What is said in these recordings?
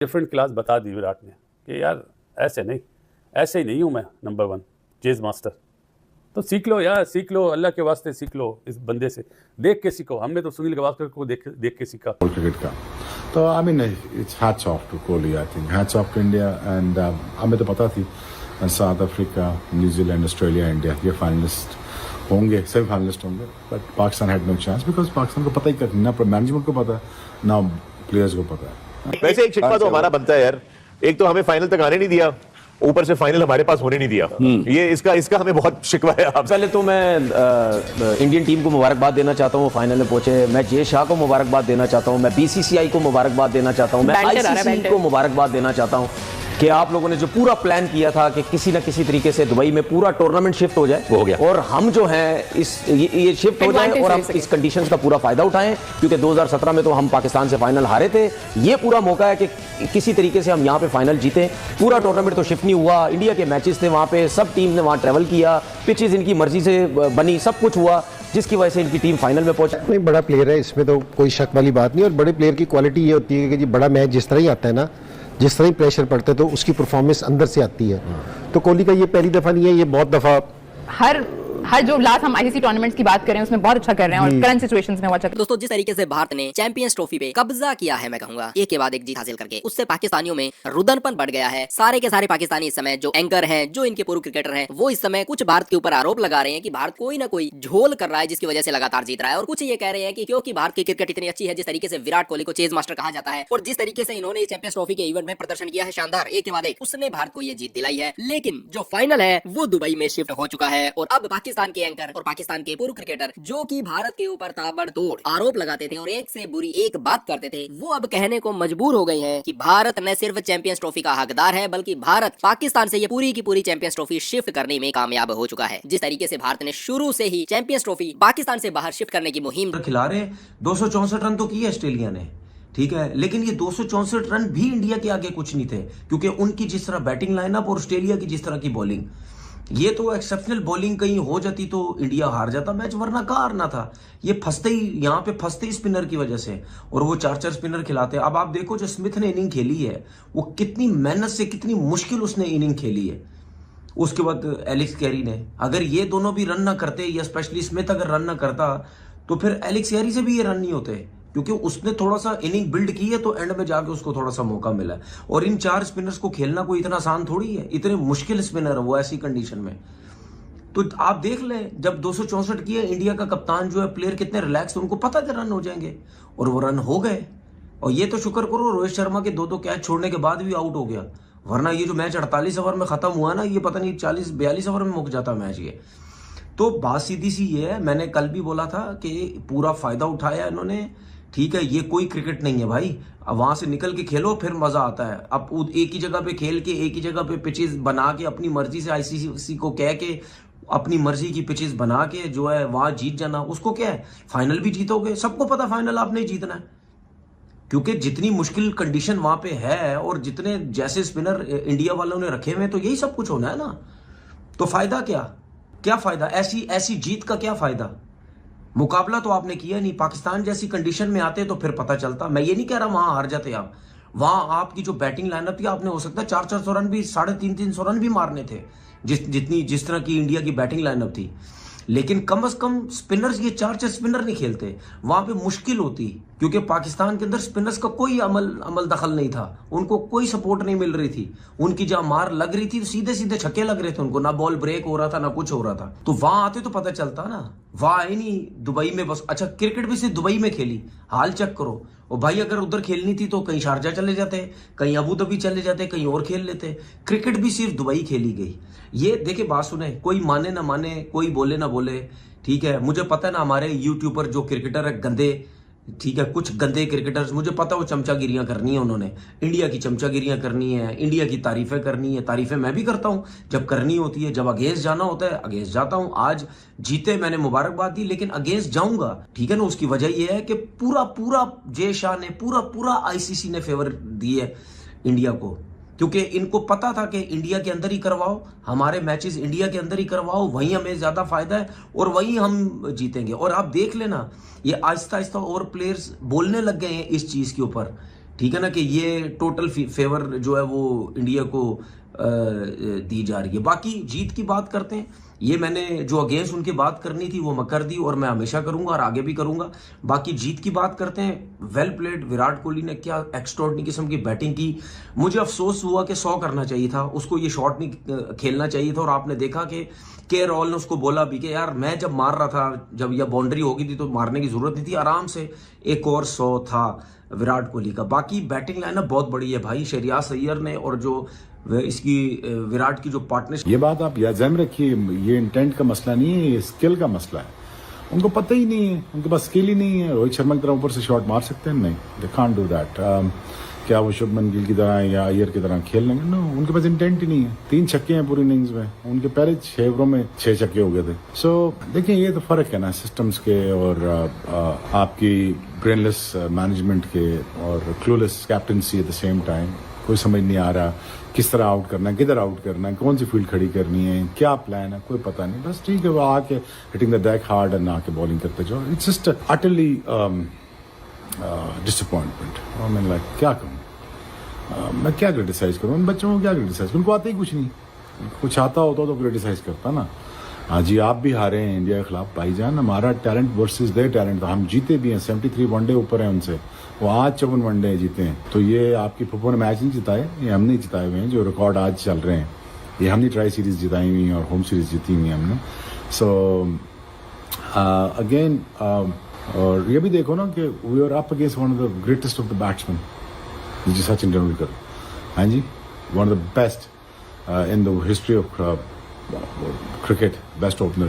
Different class बता दी विराट ने कि यार ऐसे ही नहीं हूँ मैं नंबर 1 चेज मास्टर। तो सीख लो यार, सीख लो, अल्लाह के वास्ते सीख लो, इस बंदे से देख के सीखो। हमने तो सुनील गावस्कर को देख के सीखा क्रिकेट का। तो I mean it's hats off to Kohli, I think hats off to India. And हमें तो पता थी South Africa, New Zealand, Australia, India ये फाइनलिस्ट होंगे, सेमी फाइनलिस्ट होंगे, but Pakistan had no chance because Pakistan को पता ही ना मैनेजमेंट को पता है ना प्लेयर्स को पता है। वैसे एक शिकवा तो हमारा बनता है यार, एक तो हमें फाइनल तक आने नहीं दिया, ऊपर से फाइनल हमारे पास होने नहीं दिया। ये इसका हमें बहुत शिकवा है। पहले तो मैं इंडियन टीम को मुबारकबाद देना चाहता हूँ, फाइनल में पहुंचे। मैं जे शाह को मुबारकबाद देना चाहता हूँ, मैं बीसीसीआई को मुबारकबाद देना चाहता हूँ, मैं आईसीसी को मुबारकबाद देना चाहता हूँ कि आप लोगों ने जो पूरा प्लान किया था कि किसी ना किसी तरीके से दुबई में पूरा टूर्नामेंट शिफ्ट हो जाए, हो गया। और हम जो हैं ये शिफ्ट हो जाए और हम इस कंडीशंस का पूरा फायदा उठाएं, क्योंकि 2017 में तो हम पाकिस्तान से फाइनल हारे थे। ये पूरा मौका है कि किसी तरीके से हम यहाँ पे फाइनल जीतें। पूरा टूर्नामेंट तो शिफ्ट नहीं हुआ, इंडिया के मैचेस थे वहाँ पे, सब टीम ने वहाँ ट्रैवल किया, पिचेज इनकी मर्जी से बनी, सब कुछ हुआ जिसकी वजह से इनकी टीम फाइनल में पहुंची। नहीं, बड़ा प्लेयर है, इसमें तो कोई शक वाली बात नहीं। और बड़े प्लेयर की क्वालिटी ये होती है कि जी बड़ा मैच जिस तरह ही आता है ना, जिस तरह ही प्रेशर पड़ता है तो उसकी परफॉर्मेंस अंदर से आती है। तो कोहली का ये पहली दफा नहीं है, ये बहुत दफा हर जो लास्ट हम आईसीसी टूर्नामेंट्स की बात कर रहे हैं उसमें बहुत अच्छा कर रहे हैं और करंट सिचुएशंस में वो अच्छा। दोस्तों, जिस तरीके से भारत ने चैंपियंस ट्रॉफी पे कब्जा किया है, मैं कहूंगा एक के बाद एक जीत हासिल करके, उससे पाकिस्तानियों में रुदनपन बढ़ गया है। सारे के सारे पाकिस्तानी इस समय जो एंकर हैं, जो इनके पूर्व क्रिकेटर हैं, वो इस समय कुछ भारत के ऊपर आरोप लगा रहे हैं कि भारत कोई ना कोई झोल कर रहा है जिसकी वजह से लगातार जीत रहा है। और कुछ ये कह रहे हैं कि क्योंकि भारत की क्रिकेट इतनी अच्छी है, जिस तरीके से विराट कोहली को चेज मास्टर कहा जाता है और जिस तरीके से इन्होंने चैंपियंस ट्रॉफी के इवेंट में प्रदर्शन किया है शानदार, एक के बाद एक, उसने भारत को ये जीत दिलाई है। लेकिन जो फाइनल है वो दुबई में शिफ्ट हो चुका है और अब पाकिस्तान के एंकर और पाकिस्तान के पूर्व क्रिकेटर जो कि भारत के ऊपर ताबड़तोड़ आरोप लगाते थे और एक से बुरी एक बात करते थे, वो अब कहने को मजबूर हो गए हैं कि भारत न सिर्फ चैंपियंस ट्रॉफी का हकदार है, बल्कि भारत पाकिस्तान से ये पूरी की पूरी चैंपियंस ट्रॉफी शिफ्ट करने में कामयाब हो चुका है। जिस तरीके से भारत ने शुरू से ही चैंपियंस ट्रॉफी पाकिस्तान से बाहर शिफ्ट करने की मुहिम खिला रहे। 264 रन तो किए ऑस्ट्रेलिया ने, ठीक है, लेकिन ये 264 रन भी इंडिया के आगे कुछ नहीं थे, क्योंकि उनकी जिस तरह बैटिंग लाइनअप और ऑस्ट्रेलिया की जिस तरह की बॉलिंग, ये तो एक्सेप्शनल बॉलिंग कहीं हो जाती तो इंडिया हार जाता मैच, वरना कहाँ हारना था। ये यहाँ पे फंसते ही स्पिनर की वजह से, और वो 4-4 स्पिनर खिलाते। अब आप देखो जो स्मिथ ने इनिंग खेली है, वो कितनी मेहनत से, कितनी मुश्किल उसने इनिंग खेली है। उसके बाद एलेक्स कैरी ने, अगर ये दोनों भी रन ना करते, या स्पेशली स्मिथ अगर रन ना करता, तो फिर एलेक्स कैरी से भी ये रन नहीं होते, क्योंकि उसने थोड़ा सा इनिंग बिल्ड की है तो एंड में जाके उसको थोड़ा सा मौका मिला। और इन 4 स्पिनर्स को खेलना कोई इतना आसान थोड़ी है, इतने मुश्किल स्पिनर है वो ऐसी कंडीशन में। तो आप देख लें, जब 264 किए, इंडिया का कप्तान जो है, प्लेयर कितने रिलैक्स थे, उनको पता था रन हो जाएंगे और वो रन हो गए। और ये तो शुक्र करो रोहित शर्मा के 2-2 कैच छोड़ने के बाद भी आउट हो गया, वरना ये जो मैच 48 ओवर में खत्म हुआ ना, ये पता नहीं 40-42 ओवर में मुक जाता मैच ये। तो बात सीधी सी ये है, मैंने कल भी बोला था कि पूरा फायदा उठाया इन्होंने, ठीक है। ये कोई क्रिकेट नहीं है भाई, अब वहां से निकल के खेलो फिर मजा आता है। अब एक ही जगह पे खेल के, एक ही जगह पे पिचेस बना के, अपनी मर्जी से आईसीसी को कह के अपनी मर्जी की पिचेस बना के जो है वहां जीत जाना, उसको क्या है, फाइनल भी जीतोगे। सबको पता फाइनल आपने जीतना है, क्योंकि जितनी मुश्किल कंडीशन वहां पे है और जितने जैसे स्पिनर इंडिया वालों ने रखे हुए, तो यही सब कुछ होना है ना। तो फायदा क्या फायदा, ऐसी जीत का क्या फायदा। मुकाबला तो आपने किया नहीं, पाकिस्तान जैसी कंडीशन में आते तो फिर पता चलता। मैं ये नहीं कह रहा वहां हार जाते आप, वहां आपकी जो बैटिंग लाइनअप थी, आपने हो सकता है 400-400 रन भी, 350-300 रन भी मारने थे, जिस तरह की इंडिया की बैटिंग लाइनअप थी। लेकिन कम से कम स्पिनर्स, ये 4-4 स्पिनर नहीं खेलते, वहां पे मुश्किल होती, क्योंकि पाकिस्तान के अंदर स्पिनर्स का कोई अमल दखल नहीं था, उनको कोई सपोर्ट नहीं मिल रही थी। उनकी जहां मार लग रही थी सीधे सीधे छक्के लग रहे थे उनको, ना बॉल ब्रेक हो रहा था ना कुछ हो रहा था। तो वहां आते तो पता चलता ना, वहां आए नहीं दुबई में बस। अच्छा, क्रिकेट भी सिर्फ दुबई में खेली, हाल चेक करो। और भाई अगर उधर खेलनी थी तो कहीं शारजा चले जाते, कहीं अबू धाबी चले जाते, कहीं और खेल लेते। क्रिकेट भी सिर्फ दुबई खेली गई। ये देखिए, बात सुने, कोई माने ना माने, कोई बोले ना बोले, ठीक है। मुझे पता है ना, हमारे यूट्यूबर जो क्रिकेटर है गंदे, ठीक है, कुछ गंदे क्रिकेटर्स, मुझे पता वो चमचागिरियां करनी है, उन्होंने इंडिया की चमचागिरियां करनी है, इंडिया की तारीफें करनी है। तारीफें मैं भी करता हूं जब करनी होती है, जब अगेंस्ट जाना होता है अगेंस्ट जाता हूं। आज जीते, मैंने मुबारकबाद दी, लेकिन अगेंस्ट जाऊंगा, ठीक है ना। उसकी वजह यह है कि पूरा जे शाह ने, पूरा आईसीसी ने फेवर दी है इंडिया को, क्योंकि इनको पता था कि इंडिया के अंदर ही करवाओ, हमारे मैचेस इंडिया के अंदर ही करवाओ, वहीं हमें ज्यादा फायदा है और वहीं हम जीतेंगे। और आप देख लेना, ये आहिस्ता आहिस्ता और प्लेयर्स बोलने लग गए हैं इस चीज के ऊपर, ठीक है ना, कि ये टोटल फेवर जो है वो इंडिया को दी जा रही है। बाकी जीत की बात करते हैं, ये मैंने जो अगेंस्ट उनकी बात करनी थी वो मैं कर दी और मैं हमेशा करूंगा और आगे भी करूंगा। बाकी जीत की बात करते हैं, वेल प्लेड, विराट कोहली ने क्या एक्स्ट्राऑर्डिनरी किस्म की बैटिंग की। मुझे अफसोस हुआ कि 100 करना चाहिए था, उसको ये शॉट नहीं खेलना चाहिए था। और आपने देखा कि के रॉल ने उसको बोला भी कि यार मैं जब मार रहा था, जब यह बाउंड्री हो गई थी तो मारने की जरूरत नहीं थी, आराम से एक और 100 था विराट कोहली का। बाकी बैटिंग लाइनअप बहुत बड़ी है भाई, शहरियार अय्यर ने और जो इसकी विराट की जो पार्टनरशिप। ये बात आप याद रखिए, ये इंटेंट का मसला नहीं है, ये स्किल का मसला है। उनको पता ही नहीं है, उनके पास स्किल ही नहीं है। रोहित शर्मा की तरह ऊपर से शॉट मार सकते हैं? नहीं, दे कांट डू दैट। क्या वो शुभमन गिल की तरह या अय्यर की तरह खेल लेंगे? नो, उनके पास इंटेंट ही नहीं है। 3 छक्के हैं पूरी इनिंग्स में, उनके पहले 6 ओवरों में 6 छक्के हो गए थे। सो देखिए, ये तो फर्क है ना सिस्टम्स के और आपकी ब्रेनलेस मैनेजमेंट के और clueless captaincy at the same time. कोई समझ नहीं आ रहा किस तरह आउट करना है, किधर आउट करना है, कौन सी फील्ड खड़ी करनी है, क्या प्लान है, कोई पता नहीं। बस ठीक है, वो आके hitting the deck hard and आके बॉलिंग करते जाओ। It's just utterly disappointment. मैं लाइक क्या कहूँ, मैं क्या क्रिटिसाइज करूँ उन बच्चों को? क्या क्रिटिसाइज, उनको आता ही कुछ नहीं। कुछ आता होता तो क्रिटिसाइज करता ना। हाँ जी, आप भी हारे हैं इंडिया के खिलाफ भाईजान। हमारा टैलेंट वर्सेस देयर टैलेंट था, हम जीते भी हैं। 73 वनडे ऊपर है उनसे, वो आज 54 वनडे जीते हैं। तो ये आपकी फुफो ने मैच नहीं जिताए, ये हमने जिताए हुए हैं। जो रिकॉर्ड आज चल रहे हैं, ये हमने ट्राई सीरीज जिताई हुई हैं और होम सीरीज जीती हुई हैं हमने। सो अगेन, और ये भी देखो ना कि we are up against one of the greatest of the batsman, जी सचिन तेंदुलकर। हाँ जी, one of the best in the history of cricket, best opener,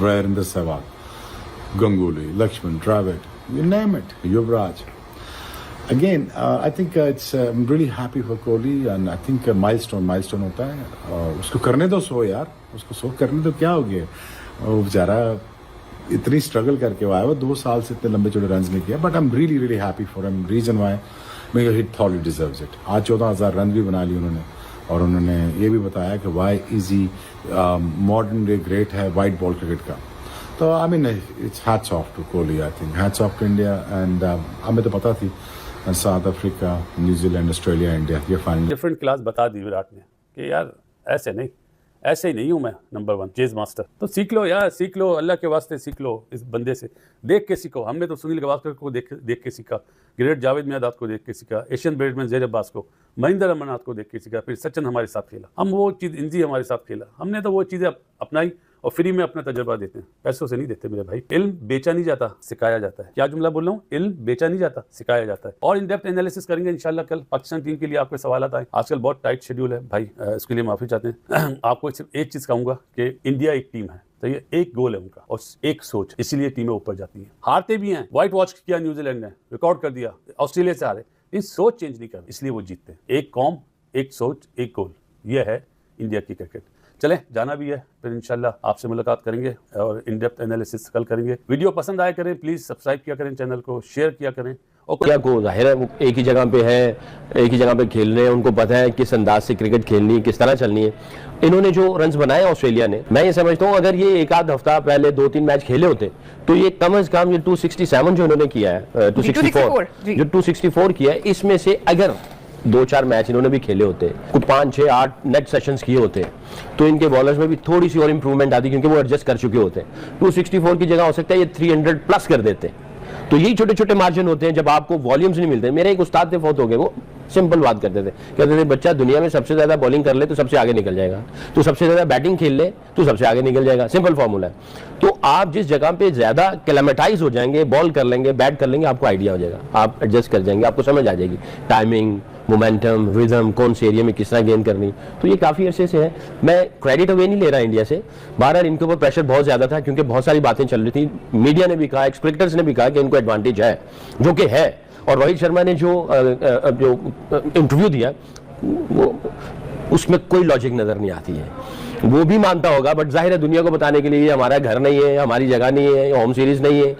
Virendra Sehwag, Ganguly, Lakshman, Dravid, you name it, Yuvraj. Again, I think I'm really happy for Kohli, and I think milestone होता है। उसको करने दो 100 यार, उसको 100 करने दो, क्या हो गया? वो बेचारा इतनी स्ट्रगल करके आया, वो 2 साल से इतने लंबे चौड़े रन नहीं किया। But I am really really happy for him. Reason why, because he thought he deserves it. आज 14,000 रन भी बना लिए उन्होंने, और उन्होंने ये भी बताया कि why is he modern day great है वाइट बॉल क्रिकेट का। तो I mean it's hats off to Kohli, I think hats off to India. And हमें तो पता थी South Africa, New Zealand, Australia, India ये फाइनल। डिफरेंट क्लास बता दी विराट ने कि यार ऐसे नहीं, ऐसे ही नहीं हूँ मैं नंबर 1 चेज मास्टर। तो सीख लो यार, सीख लो, अल्लाह के वास्ते सीख लो इस बंदे से, देख के सीखो। हमने तो सुनील गावस्कर को देख के सीखा, ग्रेट जावेद मियांदाद को देख के सीखा, एशियन बैट्समैन ज़हीर अब्बास को, महेंद्र अमरनाथ को देख के सीखा, फिर सचिन हमारे साथ खेला, हम वो चीज़, इंजी हमारे साथ खेला, हमने तो वो चीज़ें अपनाई और फ्री में अपना तजर्बा देते हैं, पैसों से नहीं देते मेरे भाई। इल्म बेचा नहीं जाता, सिखाया जाता है। क्या जुमला बोल रहा हूँ? इल्म बेचा नहीं जाता, सिखाया जाता है। और इन डेप्थ एनालिसिस करेंगे इंशाल्लाह कल पाकिस्तान टीम के लिए। आपके सवाल आए, आजकल बहुत टाइट शेड्यूल है भाई, इसके लिए माफी चाहते हैं। आपको सिर्फ एक चीज कहूंगा कि इंडिया एक टीम है, तो ये एक गोल है उनका और एक सोच, इसीलिए टीमें ऊपर जाती हैं। हारते भी हैं, व्हाइट वॉश किया न्यूजीलैंड ने, रिकॉर्ड कर दिया, ऑस्ट्रेलिया से हारे, इस सोच चेंज नहीं कर, इसलिए वो जीतते हैं। एक कौम, एक सोच, एक गोल, ये है इंडिया की क्रिकेट। चलें, जाना भी है, फिर इंशाल्लाह आपसे मुलाकात करेंगे और इन डेप्थ एनालिसिस कल करेंगे। वीडियो पसंद आया करें, प्लीज सब्सक्राइब किया करें, चैनल को शेयर किया करें। और क्या को जाहिर है वो एक ही जगह पे है, एक ही जगह पे खेल रहे हैं, उनको पता है किस अंदाज से क्रिकेट खेलनी है, किस तरह चलनी है। इन्होंने जो रन्स बनाए ऑस्ट्रेलिया ने, मैं ये समझता हूँ अगर ये एक आध हफ्ता पहले 2-3 मैच खेले होते तो ये कम से कम ये 267 जो इन्होंने किया है, 264 जो 264 किया है, इसमें से अगर 2-4 मैच इन्होंने भी खेले होते, कुछ 5-6-8 नेट सेशंस किए होते, तो इनके बॉलर्स में भी थोड़ी सी और इंप्रूवमेंट आती, क्योंकि वो एडजस्ट कर चुके होते। 264 की जगह हो सकता है ये 300 प्लस कर देते। तो यही छोटे छोटे मार्जिन होते हैं जब आपको वॉल्यूम्स नहीं मिलते। मेरे एक उस्ताद थे, फौत हो गए, वो सिंपल बात करते थे, कहते थे बच्चा दुनिया में सबसे ज्यादा बॉलिंग कर ले तो सबसे आगे निकल जाएगा, तो सबसे ज्यादा बैटिंग खेल ले तो सबसे आगे निकल जाएगा, सिंपल फॉर्मूला है। तो आप जिस जगह पे ज्यादा क्लेमेटाइज हो जाएंगे, बॉल कर लेंगे, बैट कर लेंगे, आपको आइडिया हो जाएगा, आप एडजस्ट कर जाएंगे, आपको समझ आ जाएगी टाइमिंग, मोमेंटम, रिदम, कौन से एरिया में किस तरह गेंद करनी। तो ये काफी अरसे से है, मैं क्रेडिट अवे नहीं ले रहा इंडिया से। बहरहाल इनके ऊपर प्रेशर बहुत ज्यादा था, क्योंकि बहुत सारी बातें चल रही थी, मीडिया ने भी कहा, एक्सपेक्टर्स ने भी कहा कि इनको एडवांटेज है, जो कि है। और रोहित शर्मा ने जो इंटरव्यू दिया, वो उसमें कोई लॉजिक नजर नहीं आती है। वो भी मानता होगा, बट जाहिर है दुनिया को बताने के लिए हमारा घर नहीं है, हमारी जगह नहीं है, होम सीरीज नहीं है,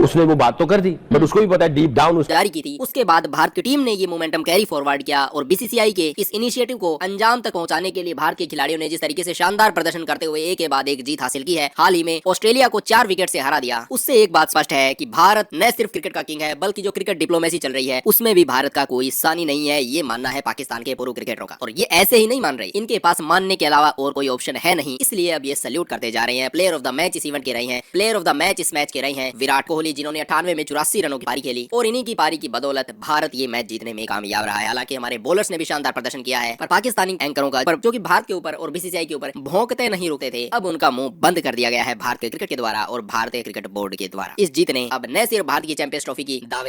उसने वो बात तो कर दी, बट उसको भी पता है डीप डाउन उस जारी की थी। उसके बाद भारत की टीम ने ये मोमेंटम कैरी फॉरवर्ड किया और बीसीसीआई के इस इनिशिएटिव को अंजाम तक पहुंचाने के लिए भारत के खिलाड़ियों ने जिस तरीके से शानदार प्रदर्शन करते हुए एक के बाद एक जीत हासिल की है, हाल ही में ऑस्ट्रेलिया को 4 विकेट से हरा दिया, उससे एक बात स्पष्ट है कि भारत न सिर्फ क्रिकेट का किंग है बल्कि जो क्रिकेट डिप्लोमेसी चल रही है उसमें भी भारत का कोई सानी नहीं है, ये मानना है पाकिस्तान के पूर्व क्रिकेटरों का। और ये ऐसे ही नहीं मान रहे, इनके पास मानने के अलावा और कोई ऑप्शन है नहीं, इसलिए अब ये सैल्यूट करते जा रहे हैं। प्लेयर ऑफ द मैच इस इवेंट के रहे हैं, प्लेयर ऑफ द मैच इस मैच के रहे हैं विराट कोहली, जिन्होंने 98 में 84 रनों की पारी खेली और इन्हीं की पारी की बदौलत भारत ये मैच जीतने में कामयाब रहा है। हालांकि हमारे बॉलर्स ने भी शानदार प्रदर्शन किया है, पर पाकिस्तानी एंकरों का जो कि भारत के ऊपर और बीसीसीआई के ऊपर भौंकते नहीं रुकते थे, अब उनका मुंह बंद कर दिया गया है भारतीय क्रिकेट के द्वारा और भारतीय क्रिकेट बोर्ड के द्वारा। इस जीत ने अब न सिर्फ भारत की चैंपियंस ट्रॉफी की दावे